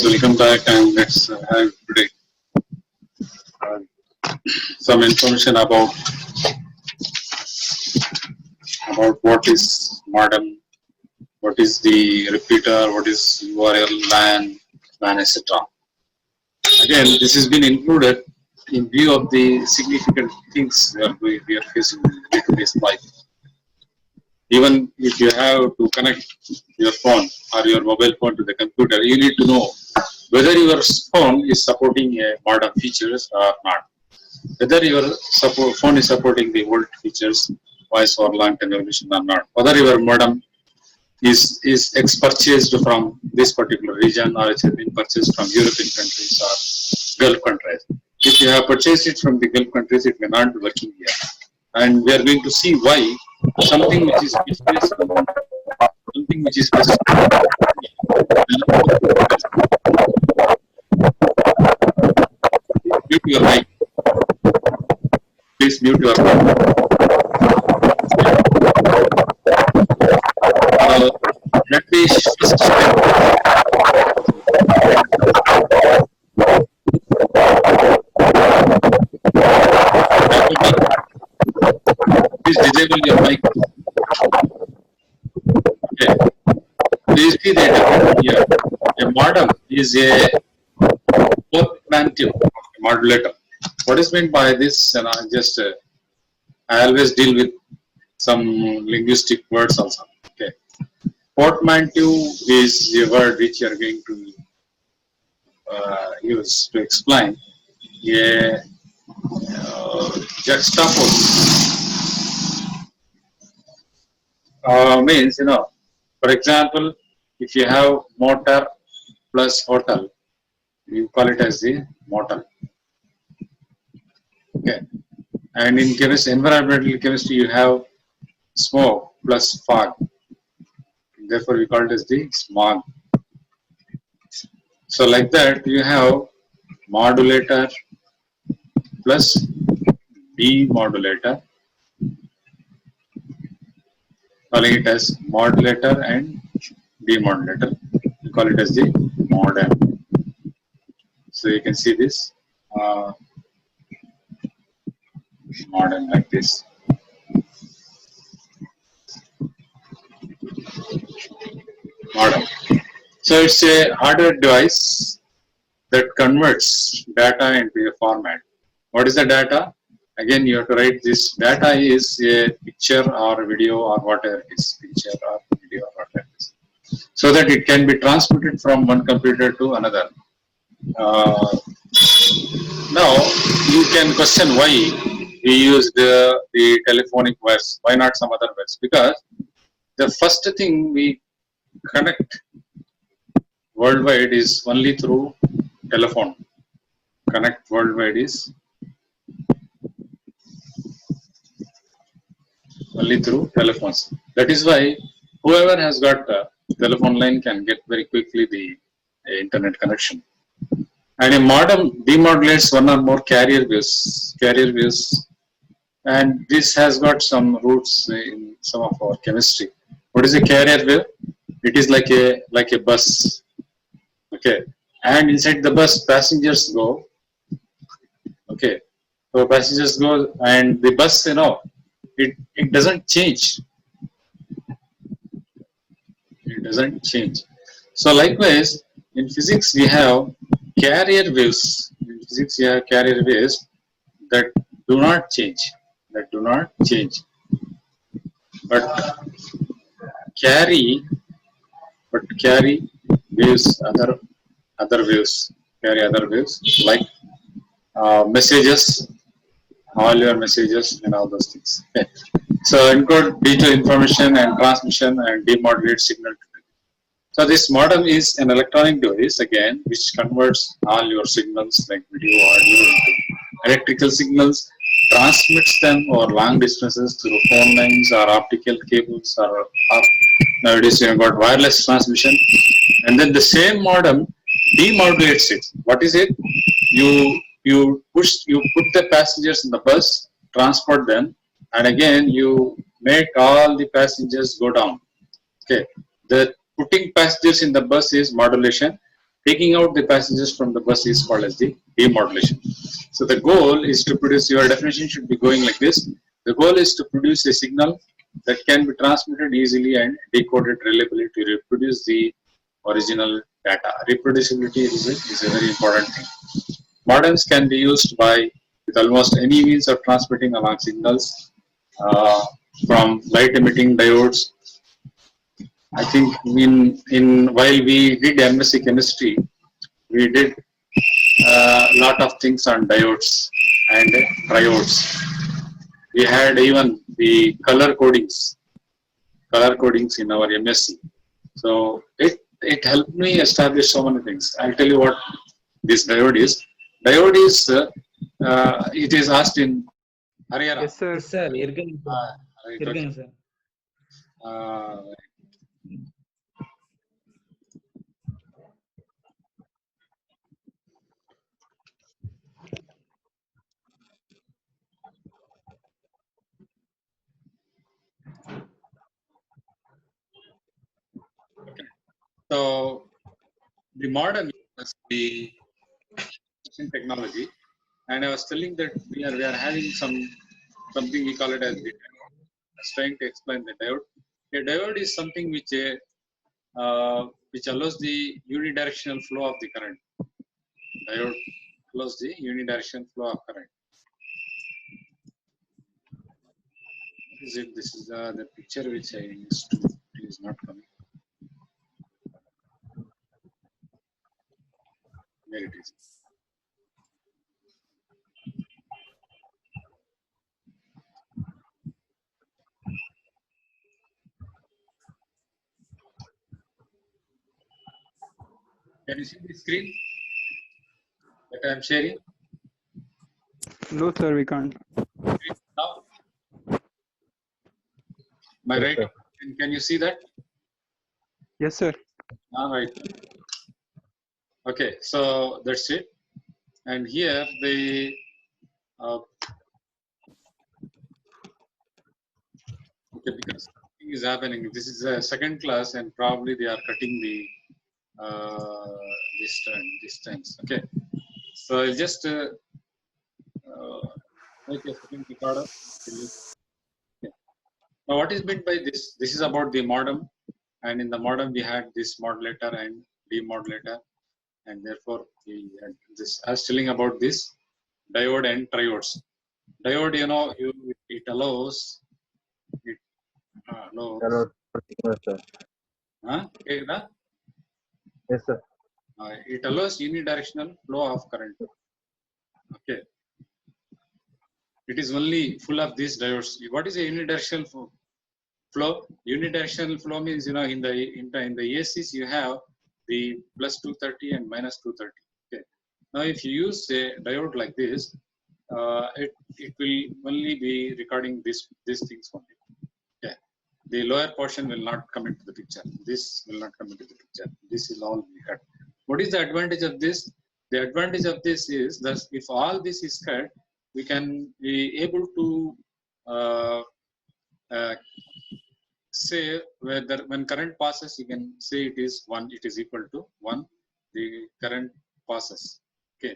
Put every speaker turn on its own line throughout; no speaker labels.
Welcome back, and let's have today uh, some information about what is modem, what is the repeater, what is URL, LAN, etc. Again, this has been included in view of the significant things we are facing in day-to-day life. Even if you have to connect your phone or your mobile phone to the computer, you need to know whether your phone is supporting modern features or not. Whether your phone is supporting the old features, voice or long-term evolution or not. Whether your modem is purchased from this particular region or it has been purchased from European countries or Gulf countries. If you have purchased it from the Gulf countries, it may not be working here. And we are going to see why something which is based mute your mic. Please mute your mic. Let me first please disable your mic. Okay. Please see that here. A modem is a portmanteau modulator. What is meant by this? And I always deal with some linguistic words also. Okay. Portmanteau is a word which you are going to use to explain a juxtapose. Means, for example, if you have motor plus hotel, you call it as the motel. Okay. And in environmental chemistry, you have smoke plus fog. Therefore, we call it as the smog. So, like that, you have modulator plus demodulator. Calling it as modulator and demodulator. We call it as the modem. So, you can see this modem like this. Modem. So it's a hardware device that converts data into a format. What is the data? Again, you have to write this. Data is a picture or video or whatever it is, picture or video or whatever it is, so that it can be transmitted from one computer to another. Now you can question why we use the telephonic wires. Why not some other wires? Because the first thing we connect worldwide is only through telephone. Connect worldwide is only through telephones. That is why whoever has got a telephone line can get very quickly the internet connection. And a modem demodulates one or more carrier waves, and this has got some roots in some of our chemistry. What is a carrier wave? It is like a bus. Okay, and inside the bus, passengers go. Okay, so passengers go, and the bus, it doesn't change. It doesn't change. So likewise, in physics we have carrier waves. In physics, we have carrier waves that do not change. But carry waves, other waves, carry other waves like messages, all your messages and all those things. Okay. So encode digital information and transmission and demodulate signal. So this modem is an electronic device again which converts all your signals like video, audio into electrical signals, transmits them over long distances through phone lines or optical cables or nowadays you have got wireless transmission, and then the same modem demodulates it. What is it? You put the passengers in the bus, transport them, and again you make all the passengers go down. Okay, the putting passengers in the bus is modulation. taking out the passengers from the bus is called as the demodulation. So the goal is to produce, your definition should be going like this. The goal is to produce a signal that can be transmitted easily and decoded reliably to reproduce the original data. Reproducibility is a very important thing. Modems can be used by with almost any means of transmitting along signals, uh, from light emitting diodes. I think in while we did MSc chemistry, we did a lot of things on diodes and triodes. We had even the color codings in our MSc. So it helped me establish so many things. I'll tell you what this diode is. Diode is it is asked in Haryana.
Yes, sir.
Yes, sir. Irgan.
Right, okay.
Sir.
Uh, So the modern is the technology, and I was telling that we are having something we call it as the diode. I was trying to explain the diode. A diode is something which allows the unidirectional flow of the current. Diode allows the unidirectional flow of current. What is it? This is the picture which I used to. It is not coming. There it is. Can you see the screen that I am sharing?
No, sir, we can't.
Now, my right. Can you see that?
Yes, sir.
All right. Okay, so that's it. And here the okay, because something is happening. This is a second class, and probably they are cutting the this times. Okay, so I'll just make a second recorder. Okay. Now, what is meant by this? This is about the modem, and in the modem we had this modulator and demodulator, and therefore we had this. I was telling about this diode and triodes. Diode, you know, it allows it allows.
Hello. Yes, sir.
Huh? Okay,
Yes, sir.
it allows unidirectional flow of current. Okay, it is only full of these diodes. What is a unidirectional flow? Unidirectional flow means, you know, in the ACs you have the plus 230 and minus 230. Okay, now if you use a diode like this, it will only be recording these things only. Okay, the lower portion will not come into the picture. This will not come into the picture. This will all be cut. What is the advantage of this? The advantage of this is that if all this is cut, we can be able to uh, say whether when current passes, you can say it is 1, it is equal to 1, the current passes. Okay,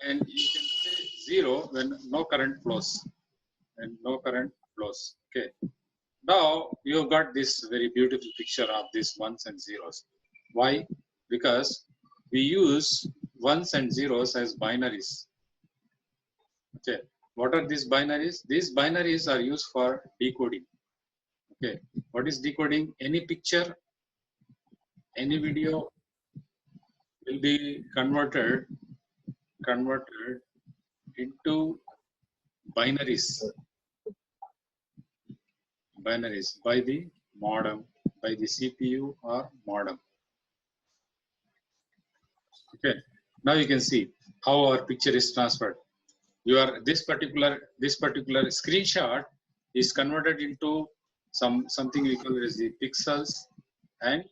and you can say 0 when no current flows, and no current flows. Okay, now you've got this very beautiful picture of these ones and zeros. Why? Because we use ones and zeros as binaries. Okay, what are these binaries? These binaries are used for decoding. Okay, what is decoding? Any picture, any video will be converted into binaries by the modem, by the CPU or modem. Okay, now you can see how our picture is transferred. This particular screenshot is converted into something we call as the pixels, and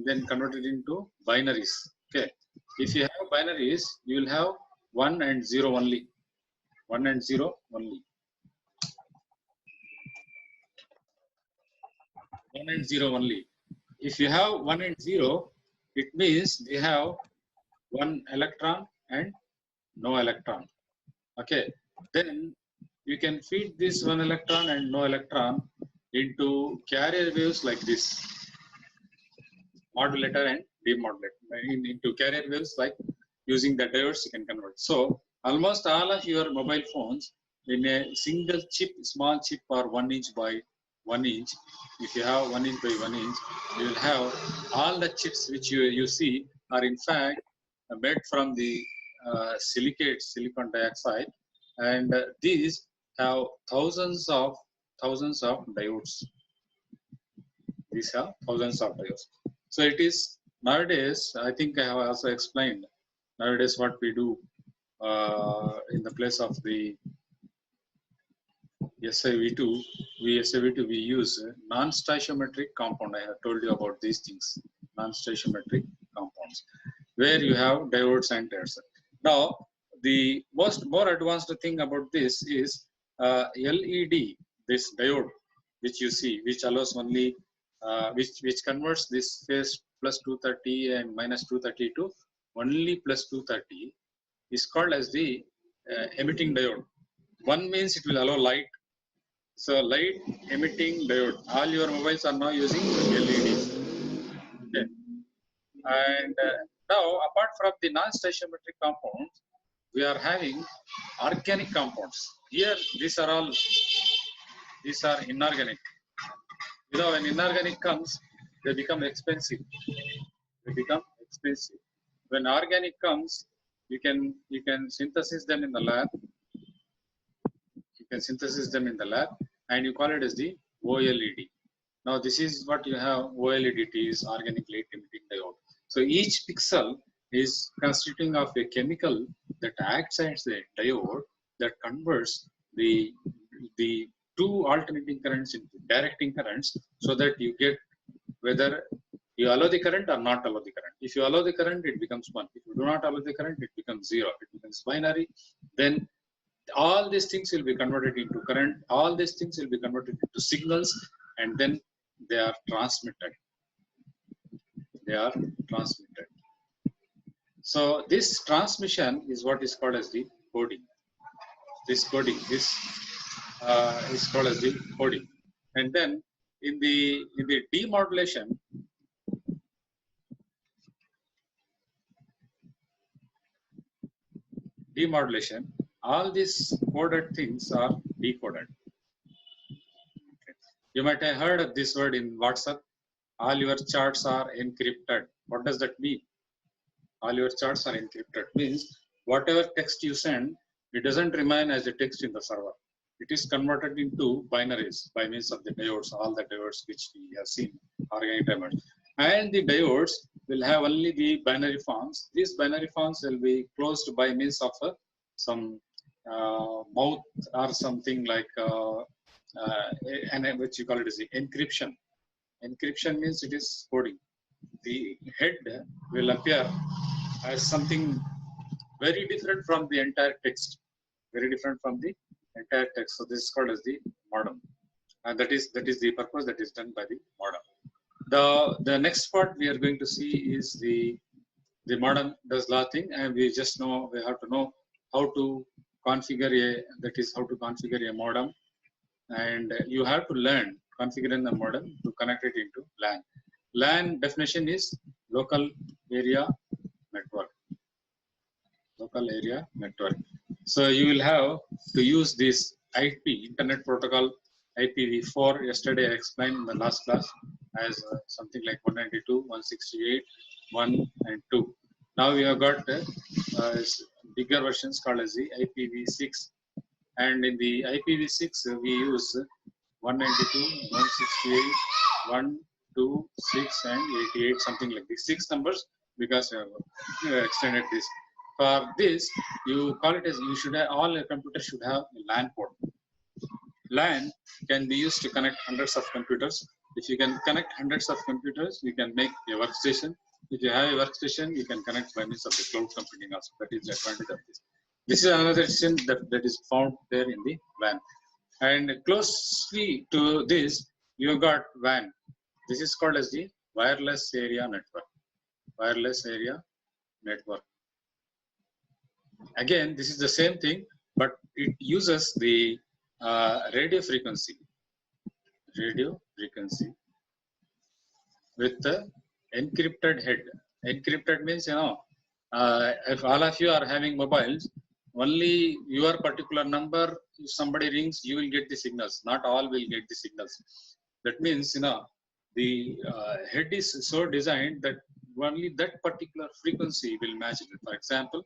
then converted into binaries. Okay, if you have binaries, you will have 1 and 0 only. 1 and 0 only. 1 and 0 only. If you have 1 and 0, it means we have one electron and no electron. Okay, then you can feed this one electron and no electron into carrier waves like this, modulator and demodulator, into carrier waves like using the diodes you can convert. So almost all of your mobile phones in a single chip, small chip, or 1 inch by 1 inch. If you have 1 inch by 1 inch, you will have all the chips which you see are in fact made from the silicon dioxide, and these have thousands of diodes. These have thousands of diodes. So it is nowadays, I think I have also explained, nowadays what we do in the place of the SiV2, we use non-stoichiometric compound. I have told you about these things, non-stoichiometric compounds, where you have diodes and diodes. Now, the more advanced thing about this is LED, this diode, which you see, which allows only, which converts this phase plus 230 and minus 230 to only plus 230, is called as the emitting diode. One means it will allow light. So light emitting diode. All your mobiles are now using LEDs. Okay. And now, apart from the non-stoichiometric compounds, we are having organic compounds. Here, these are inorganic. You know, when inorganic comes, they become expensive. They become expensive. When organic comes, you can synthesize them in the lab. You can synthesize them in the lab, and you call it as the OLED. Now, this is what you have. OLED is organic light emitting diode. So each pixel is constituting of a chemical that acts as a diode that converts the two alternating currents into directing currents, so that you get whether you allow the current or not allow the current. If you allow the current, it becomes 1. If you do not allow the current, it becomes 0. It becomes binary. Then all these things will be converted into current. All these things will be converted into signals, and then they are transmitted. They are transmitted. So this transmission is what is called as the coding. This coding is called as the coding. And then in the demodulation, all these coded things are decoded. Okay. You might have heard of this word in WhatsApp. All your chats are encrypted. What does that mean? All your chats are encrypted means whatever text you send, it doesn't remain as a text in the server. It is converted into binaries by means of the diodes, all the diodes which we have seen, organic diodes. And the diodes will have only the binary forms. These binary forms will be closed by means of some mouth or something like, and which you call it as the encryption. Encryption means it is coding. The head will appear as something very different from the entire text. Very different from the entire text. So this is called as the modem, and that is the purpose that is done by the modem. The next part we are going to see is the modem does lot thing, and we have to know how to configure a modem, and you have to learn configuring the modem to connect it into LAN. LAN definition is local area network. Local area network. So you will have to use this IP, Internet Protocol, IPv4. Yesterday I explained in the last class as something like 192, 168, 1 and 2. Now we have got bigger versions called as the IPv6. And in the IPv6 we use 192, 168, 1, 2, 6 and 88, something like this. 6 numbers because we have extended this. For this, you call it as all your computers should have a LAN port. LAN can be used to connect hundreds of computers. If you can connect hundreds of computers, you can make a workstation. If you have a workstation, you can connect by means of the cloud computing also. That is the advantage of this. This is another system that is found there in the LAN. And closely to this, you have got WAN. This is called as the wireless area network. wireless area network. Again, this is the same thing, but it uses the radio frequency with the encrypted head. Encrypted means, if all of you are having mobiles, only your particular number, if somebody rings, you will get the signals. Not all will get the signals. That means, the head is so designed that only that particular frequency will match it. For example,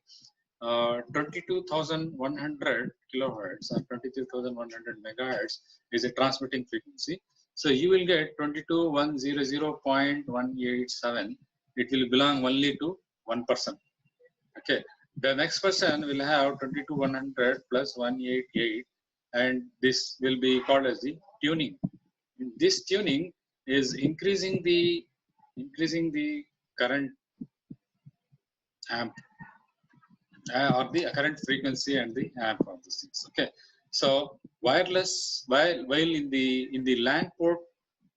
22,100 kilohertz or 22,100 megahertz is a transmitting frequency. So you will get 22,100.187. It will belong only to one person. Okay. The next person will have 22,100 plus 188, and this will be called as the tuning. This tuning is increasing the current amp or the current frequency and the amp of these things. Okay. So wireless, while in the LAN port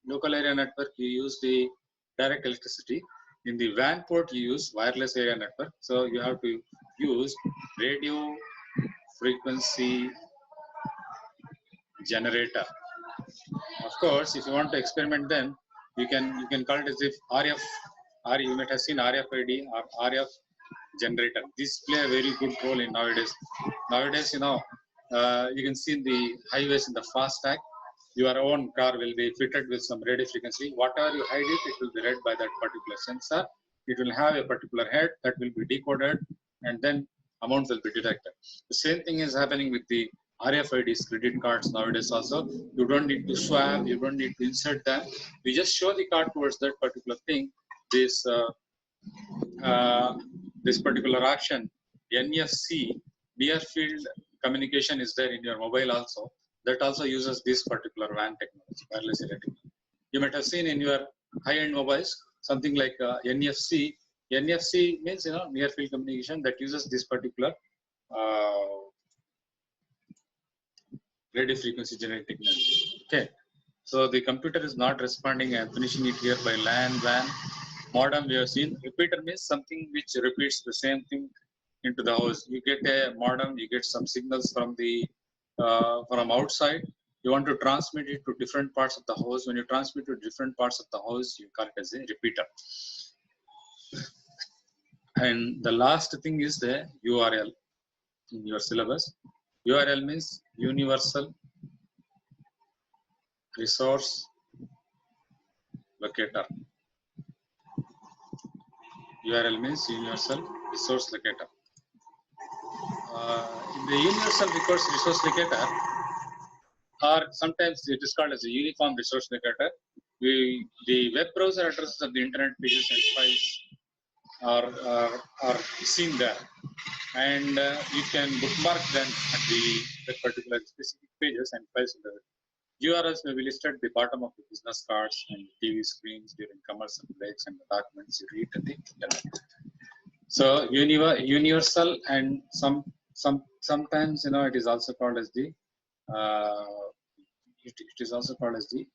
local area network you use the direct electricity. In the WAN port you use wireless area network. So you have to use radio frequency generator. Of course, if you want to experiment, then you can call it as if RF, or you might have seen RFID or RF generator. These play a very good role in nowadays. Nowadays, you can see in the highways in the FASTag, your own car will be fitted with some radio frequency. Whatever you hide it will be read by that particular sensor. It will have a particular head that will be decoded, and then amount will be detected. The same thing is happening with the RFIDs, credit cards nowadays also. You don't need to swab, you don't need to insert them. You just show the card towards that particular thing. This particular action, NFC, near field communication is there in your mobile also. That also uses this particular WAN technology, wireless area technology. You might have seen in your high-end mobiles something like NFC. NFC means near field communication that uses this particular radio frequency generating technology. Okay, so the computer is not responding. I'm finishing it here by LAN, WAN. Modem we have seen. Repeater means something which repeats the same thing into the house. You get a modem, you get some signals from the from outside. You want to transmit it to different parts of the house. When you transmit to different parts of the house, you call it as a repeater. And the last thing is the URL in your syllabus. URL means universal resource locator. URL means universal resource locator. In the universal resource locator, or sometimes it is called as a uniform resource locator, the web browser addresses of the internet pages and files are seen there, and you can bookmark them at the particular specific pages and files in the URLs may be listed at the bottom of the business cards and TV screens during commercial breaks and the documents you read at the internet. So universal, and sometimes it is also called as the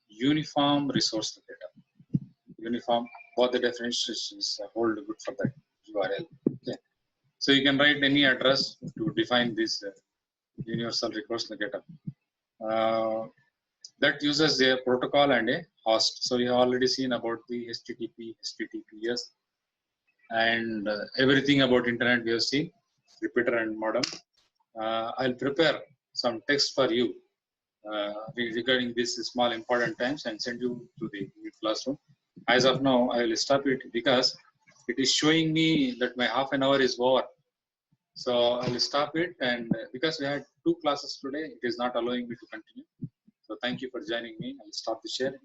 uniform resource locator. Uniform, both the definitions hold good for that URL. Okay. So you can write any address to define this universal resource locator. That uses a protocol and a host. So you have already seen about the HTTP, HTTPS, and everything about internet we have seen, repeater and modem. I'll prepare some text for you regarding these small important times and send you to the classroom. As of now, I will stop it because it is showing me that my half an hour is over. So I will stop it, and because we had 2 classes today, it is not allowing me to continue. So thank you for joining me. I will stop the sharing.